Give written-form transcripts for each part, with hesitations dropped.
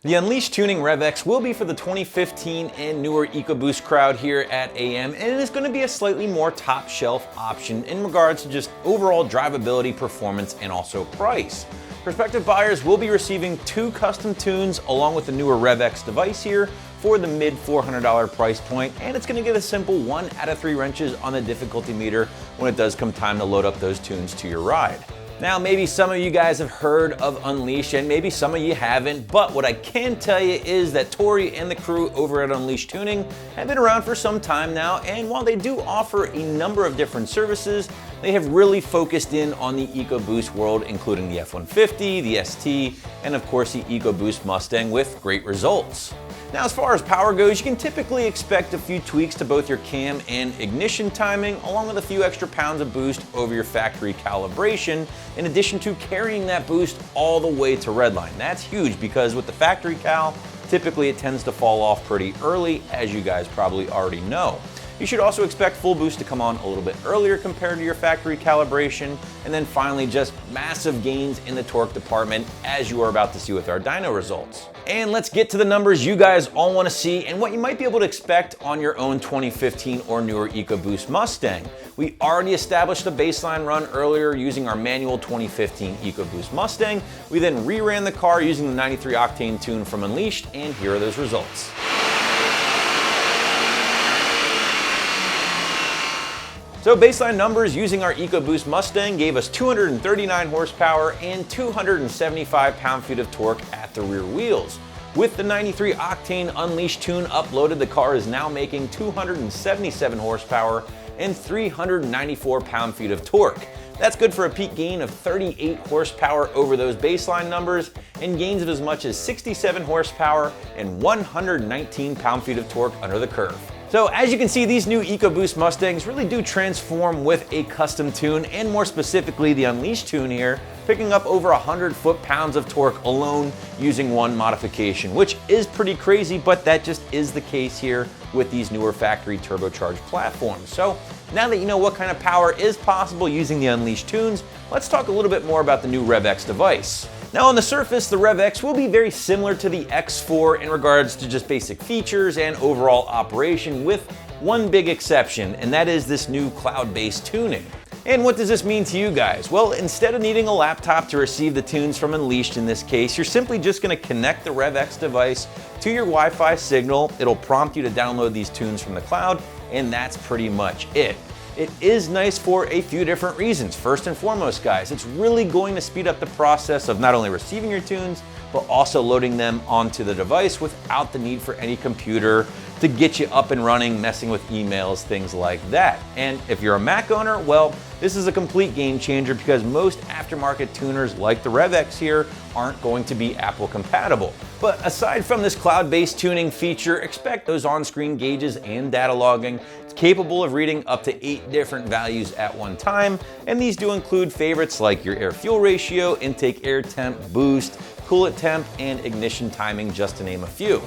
The Unleashed Tuning Rev-X will be for the 2015 and newer EcoBoost crowd here at AM, and it is going to be a slightly more top shelf option in regards to just overall drivability, performance, and also price. Prospective buyers will be receiving 2 custom tunes along with the newer Rev-X device here for the mid $400 price point, and it's going to get a simple 1 out of 3 wrenches on the difficulty meter when it does come time to load up those tunes to your ride. Now, maybe some of you guys have heard of Unleashed and maybe some of you haven't, but what I can tell you is that Tori and the crew over at Unleashed Tuning have been around for some time now, and while they do offer a number of different services, they have really focused in on the EcoBoost world, including the F-150, the ST, and of course the EcoBoost Mustang with great results. Now, as far as power goes, you can typically expect a few tweaks to both your cam and ignition timing, along with a few extra pounds of boost over your factory calibration, in addition to carrying that boost all the way to redline. That's huge because with the factory cal, typically it tends to fall off pretty early, as you guys probably already know. You should also expect full boost to come on a little bit earlier compared to your factory calibration, and then finally just massive gains in the torque department, as you are about to see with our dyno results. And let's get to the numbers you guys all want to see and what you might be able to expect on your own 2015 or newer EcoBoost Mustang. We already established a baseline run earlier using our manual 2015 EcoBoost Mustang. We then re-ran the car using the 93 octane tune from Unleashed, and here are those results. So baseline numbers using our EcoBoost Mustang gave us 239 horsepower and 275 pound-feet of torque at the rear wheels. With the 93 octane Unleashed tune uploaded, the car is now making 277 horsepower and 394 pound-feet of torque. That's good for a peak gain of 38 horsepower over those baseline numbers and gains of as much as 67 horsepower and 119 pound-feet of torque under the curve. So as you can see, these new EcoBoost Mustangs really do transform with a custom tune, and more specifically the Unleashed tune here, picking up over 100 foot-pounds of torque alone using one modification, which is pretty crazy, but that just is the case here with these newer factory turbocharged platforms. So now that you know what kind of power is possible using the Unleashed tunes, let's talk a little bit more about the new Rev-X device. Now, on the surface, the Rev-X will be very similar to the X4 in regards to just basic features and overall operation, with one big exception, and that is this new cloud-based tuning. And what does this mean to you guys? Well, instead of needing a laptop to receive the tunes from Unleashed in this case, you're simply just going to connect the Rev-X device to your Wi-Fi signal. It'll prompt you to download these tunes from the cloud, and that's pretty much it. It is nice for a few different reasons. First and foremost, guys, it's really going to speed up the process of not only receiving your tunes, but also loading them onto the device without the need for any computer to get you up and running, messing with emails, things like that. And if you're a Mac owner, well, this is a complete game changer because most aftermarket tuners like the Rev-X here aren't going to be Apple compatible. But aside from this cloud-based tuning feature, expect those on-screen gauges and data logging. It's capable of reading up to 8 different values at one time, and these do include favorites like your air-fuel ratio, intake air temp, boost, coolant temp, and ignition timing, just to name a few.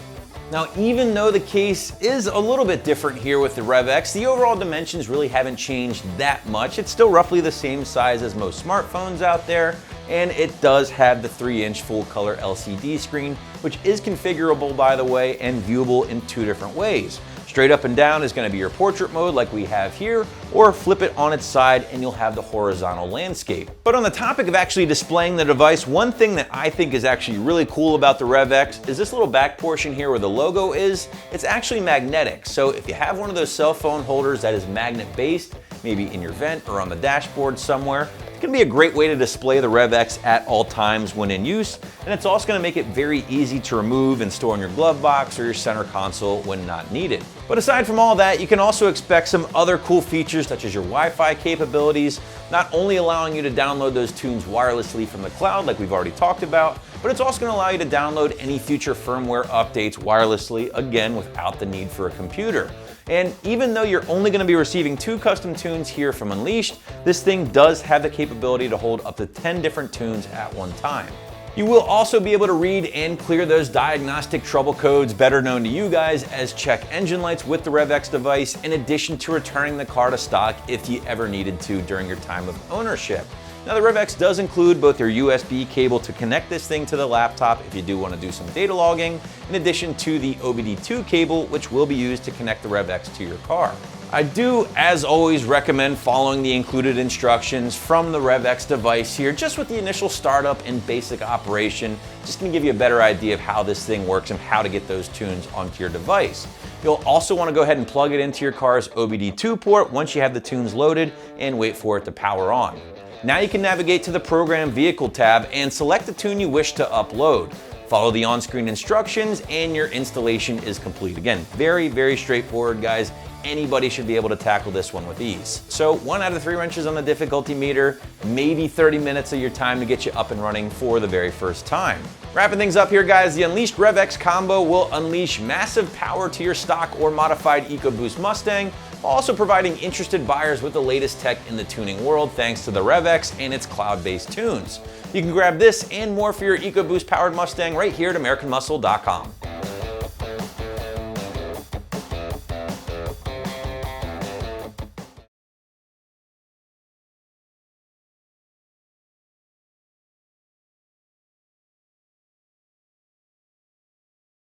Now, even though the case is a little bit different here with the Rev-X, the overall dimensions really haven't changed that much. It's still roughly the same size as most smartphones out there, and it does have the 3-inch full-color LCD screen, which is configurable, by the way, and viewable in 2 different ways. Straight up and down is going to be your portrait mode like we have here, or flip it on its side and you'll have the horizontal landscape. But on the topic of actually displaying the device, one thing that I think is actually really cool about the Rev-X is this little back portion here where the logo is. It's actually magnetic, so if you have one of those cell phone holders that is magnet based, maybe in your vent or on the dashboard somewhere, it's going to be a great way to display the Rev-X at all times when in use, and it's also going to make it very easy to remove and store in your glove box or your center console when not needed. But aside from all that, you can also expect some other cool features such as your Wi-Fi capabilities, not only allowing you to download those tunes wirelessly from the cloud like we've already talked about, but it's also going to allow you to download any future firmware updates wirelessly, again without the need for a computer. And even though you're only going to be receiving 2 custom tunes here from Unleashed, this thing does have the capability to hold up to 10 different tunes at one time. You will also be able to read and clear those diagnostic trouble codes better known to you guys as check engine lights with the Rev-X device, in addition to returning the car to stock if you ever needed to during your time of ownership. Now the Rev-X does include both your USB cable to connect this thing to the laptop if you do want to do some data logging, in addition to the OBD2 cable, which will be used to connect the Rev-X to your car. I do, as always, recommend following the included instructions from the Rev-X device here, just with the initial startup and basic operation, just gonna give you a better idea of how this thing works and how to get those tunes onto your device. You'll also wanna go ahead and plug it into your car's OBD2 port once you have the tunes loaded and wait for it to power on. Now you can navigate to the Program Vehicle tab and select the tune you wish to upload. Follow the on-screen instructions and your installation is complete. Again, very, very straightforward, guys. Anybody should be able to tackle this one with ease. So 1 out of 3 wrenches on the difficulty meter, maybe 30 minutes of your time to get you up and running for the very first time. Wrapping things up here, guys, the Unleashed Rev-X combo will unleash massive power to your stock or modified EcoBoost Mustang, while also providing interested buyers with the latest tech in the tuning world thanks to the Rev-X and its cloud-based tunes. You can grab this and more for your EcoBoost powered Mustang right here at AmericanMuscle.com.